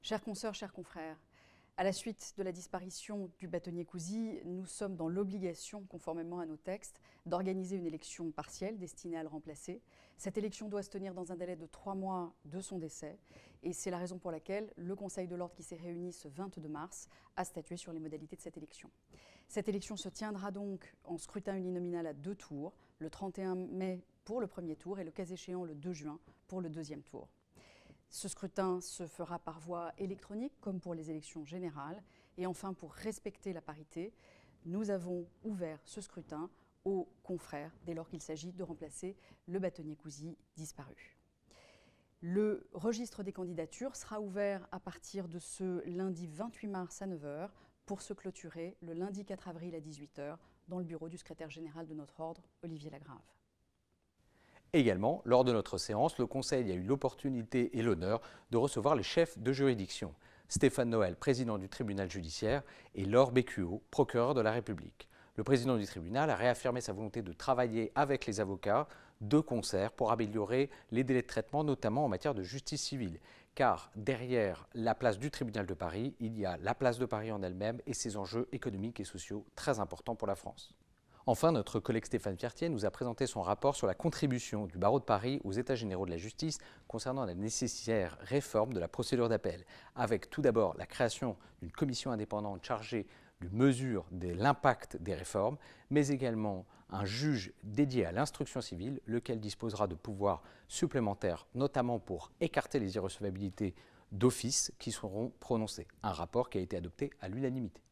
Chères consoeurs, chers confrères, à la suite de la disparition du bâtonnier Cousy, nous sommes dans l'obligation, conformément à nos textes, d'organiser une élection partielle destinée à le remplacer. Cette élection doit se tenir dans un délai de 3 mois de son décès et c'est la raison pour laquelle le Conseil de l'Ordre qui s'est réuni ce 22 mars a statué sur les modalités de cette élection. Cette élection se tiendra donc en scrutin uninominal à 2 tours, le 31 mai pour le premier tour et le cas échéant le 2 juin pour le deuxième tour. Ce scrutin se fera par voie électronique, comme pour les élections générales. Et enfin, pour respecter la parité, nous avons ouvert ce scrutin aux confrères dès lors qu'il s'agit de remplacer le bâtonnier Cousy disparu. Le registre des candidatures sera ouvert à partir de ce lundi 28 mars à 9 h pour se clôturer le lundi 4 avril à 18 h dans le bureau du secrétaire général de notre ordre, Olivier Lagrave. Également, lors de notre séance, le Conseil a eu l'opportunité et l'honneur de recevoir les chefs de juridiction. Stéphane Noël, président du tribunal judiciaire, et Laure Bécuot, procureur de la République. Le président du tribunal a réaffirmé sa volonté de travailler avec les avocats de concert pour améliorer les délais de traitement, notamment en matière de justice civile. Car derrière la place du tribunal de Paris, il y a la place de Paris en elle-même et ses enjeux économiques et sociaux très importants pour la France. Enfin, notre collègue Stéphane Piertier nous a présenté son rapport sur la contribution du barreau de Paris aux États généraux de la justice concernant la nécessaire réforme de la procédure d'appel, avec tout d'abord la création d'une commission indépendante chargée de mesure de l'impact des réformes, mais également un juge dédié à l'instruction civile, lequel disposera de pouvoirs supplémentaires, notamment pour écarter les irrecevabilités d'office qui seront prononcées. Un rapport qui a été adopté à l'unanimité.